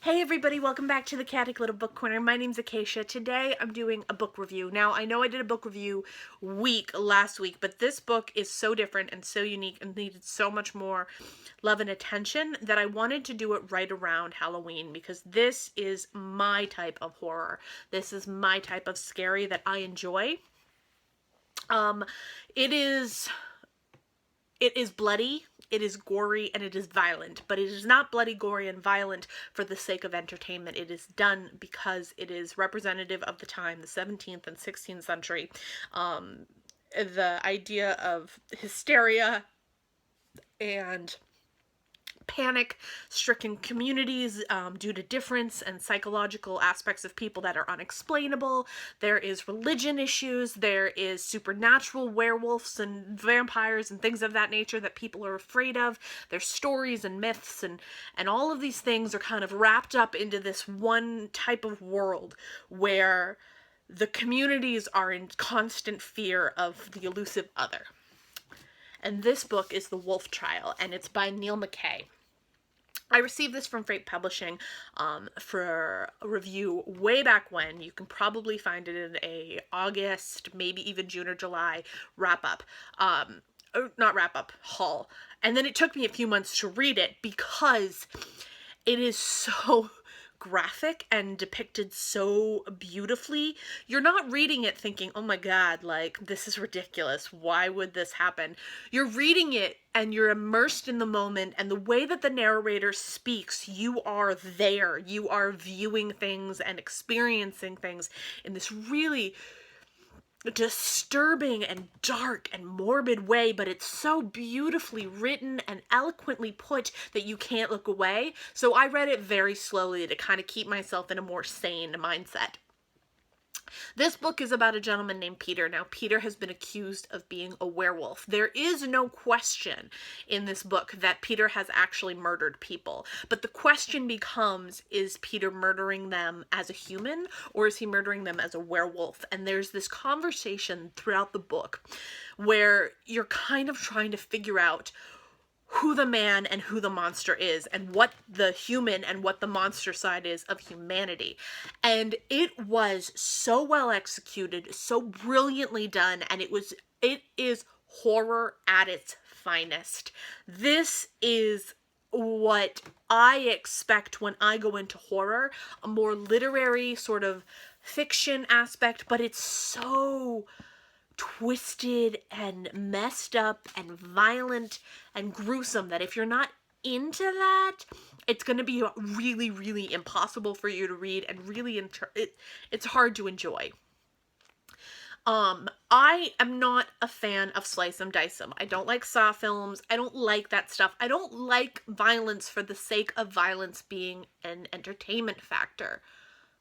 Hey everybody, welcome back to the Chaotic Little Book Corner. My name's Acacia. Today I'm doing a book review. Now, I know I did a book review last week, but this book is so different and so unique and needed so much more love and attention that I wanted to do it right around Halloween because this is my type of horror. This is my type of scary that I enjoy. Um, it is it is bloody, it is gory, and it is violent, but it is not bloody, gory, and violent for the sake of entertainment. It is done because it is representative of the time, the 17th and 16th century. The idea of hysteria and panic-stricken communities due to difference and psychological aspects of people that are unexplainable. There is religion issues. There is supernatural werewolves and vampires and things of that nature that people are afraid of. There's stories and myths and all of these things are kind of wrapped up into this one type of world where the communities are in constant fear of the elusive other. And this book is The Wolf Trial, and it's by Neil McKay. I received this from Freight Publishing for a review way back when. You can probably find it in a August, maybe even June or July wrap-up. Not wrap-up, haul. And then it took me a few months to read it because it is so graphic and depicted so beautifully. You're not reading it thinking, oh my god, like, this is ridiculous. Why would this happen? You're reading it and you're immersed in the moment, and the way that the narrator speaks, you are there. You are viewing things and experiencing things in this really disturbing and dark and morbid way, but it's so beautifully written and eloquently put that you can't look away. So I read it very slowly to kind of keep myself in a more sane mindset. This book is about a gentleman named Peter. Now, Peter has been accused of being a werewolf. There is no question in this book that Peter has actually murdered people. But the question becomes, is Peter murdering them as a human, or is he murdering them as a werewolf? And there's this conversation throughout the book where you're kind of trying to figure out who the man and who the monster is, and what the human and what the monster side is of humanity. And it was so well executed, so brilliantly done, and it is horror at its finest. This is what I expect when I go into horror, a more literary sort of fiction aspect, but it's so twisted and messed up and violent and gruesome that if you're not into that, it's going to be really, really impossible for you to read and really it's hard to enjoy. I am not a fan of slice 'em dice 'em. I don't like Saw films. I don't like that stuff. I don't like violence for the sake of violence being an entertainment factor.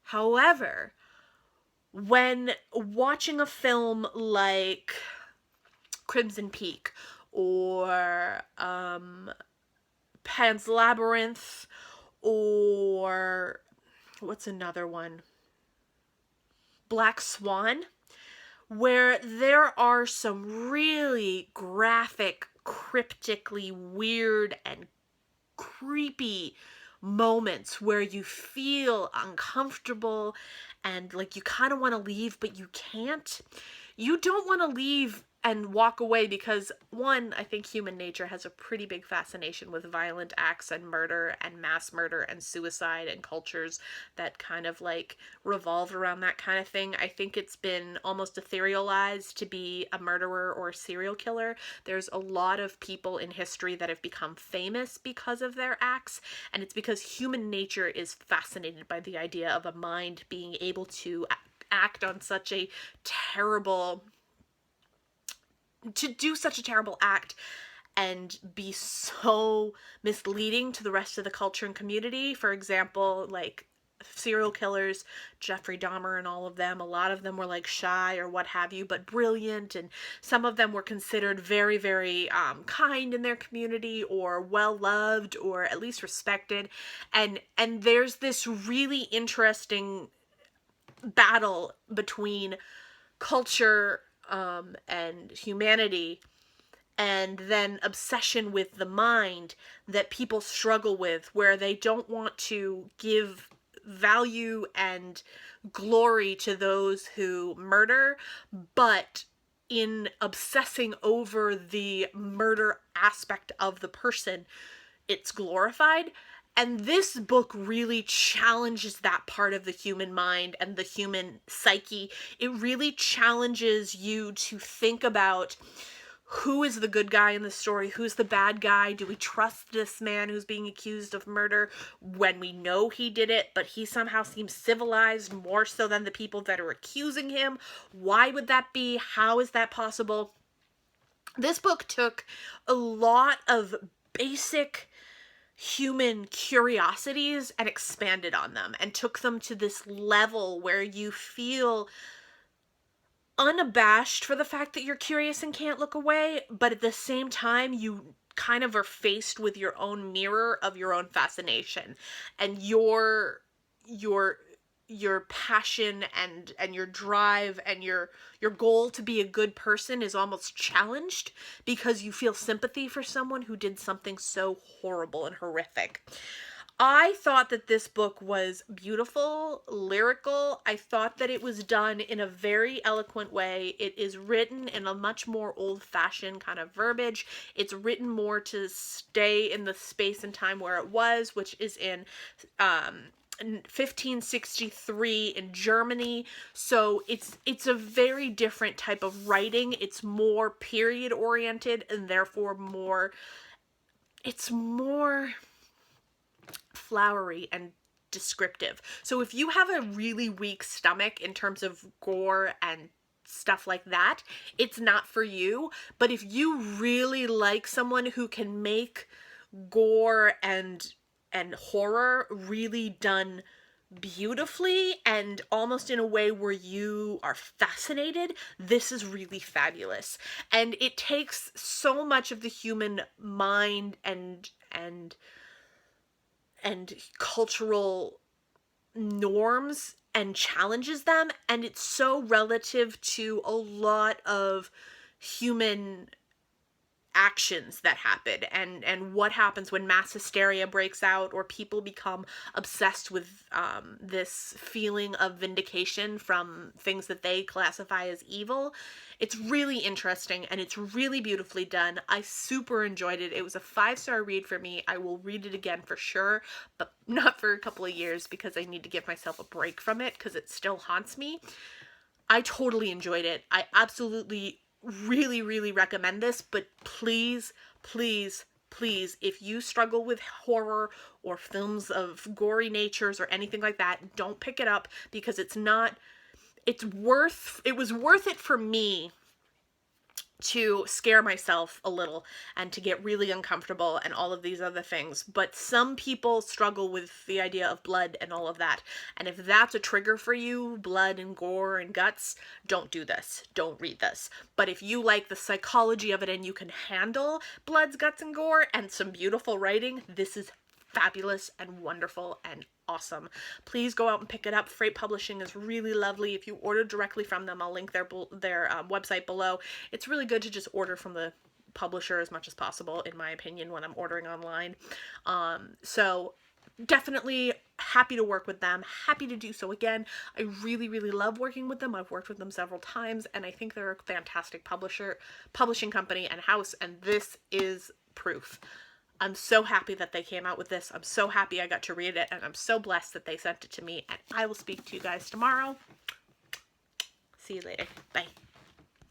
However, when watching a film like Crimson Peak or Pan's Labyrinth or what's another one? Black Swan, where there are some really graphic, cryptically weird and creepy moments where you feel uncomfortable and like you kind of want to leave but you can't. You don't want to leave and walk away because, one, I think human nature has a pretty big fascination with violent acts and murder and mass murder and suicide and cultures that kind of like revolve around that kind of thing. I think it's been almost etherealized to be a murderer or a serial killer. There's a lot of people in history that have become famous because of their acts, and it's because human nature is fascinated by the idea of a mind being able to act on such a terrible to do such a terrible act and be so misleading to the rest of the culture and community. For example, like serial killers, Jeffrey Dahmer and all of them, a lot of them were like shy or what have you, but brilliant, and some of them were considered very, very kind in their community or well loved or at least respected. And there's this really interesting battle between culture and humanity and then obsession with the mind that people struggle with, where they don't want to give value and glory to those who murder, but in obsessing over the murder aspect of the person, it's glorified. And this book really challenges that part of the human mind and the human psyche. It really challenges you to think about, who is the good guy in the story? Who's the bad guy? Do we trust this man who's being accused of murder when we know he did it, but he somehow seems civilized more so than the people that are accusing him? Why would that be? How is that possible? This book took a lot of basic human curiosities and expanded on them and took them to this level where you feel unabashed for the fact that you're curious and can't look away, but at the same time you kind of are faced with your own mirror of your own fascination, and your passion and your drive and your goal to be a good person is almost challenged because you feel sympathy for someone who did something so horrible and horrific. I thought that this book was beautiful, lyrical. I thought that it was done in a very eloquent way. It is written in a much more old-fashioned kind of verbiage. It's written more to stay in the space and time where it was, which is in 1563 in Germany. So it's a very different type of writing. It's more period oriented and therefore it's more flowery and descriptive. So if you have a really weak stomach in terms of gore and stuff like that, it's not for you. But if you really like someone who can make gore and horror really done beautifully and almost in a way where you are fascinated, this is really fabulous. And it takes so much of the human mind and cultural norms and challenges them, and it's so relative to a lot of human actions that happen and what happens when mass hysteria breaks out or people become obsessed with this feeling of vindication from things that they classify as evil. It's really interesting and it's really beautifully done. I super enjoyed it. It was a 5-star read for me. I will read it again for sure, but not for a couple of years because I need to give myself a break from it because it still haunts me. I totally enjoyed it. I absolutely really, really recommend this, but please, please, please, if you struggle with horror or films of gory natures or anything like that, don't pick it up because it was worth it for me to scare myself a little and to get really uncomfortable and all of these other things. But some people struggle with the idea of blood and all of that. And if that's a trigger for you, blood and gore and guts, don't do this. Don't read this. But if you like the psychology of it and you can handle bloods, guts, and gore and some beautiful writing, this is fabulous and wonderful and awesome. Please go out and pick it up. Freight Publishing is really lovely. If you order directly from them, I'll link their website below. It's really good to just order from the publisher as much as possible, in my opinion, when I'm ordering online. So definitely happy to work with them. Happy to do so again. I really, really love working with them. I've worked with them several times, and I think they're a fantastic publishing company and house, and this is proof. I'm so happy that they came out with this. I'm so happy I got to read it, and I'm so blessed that they sent it to me, and I will speak to you guys tomorrow. See you later. Bye.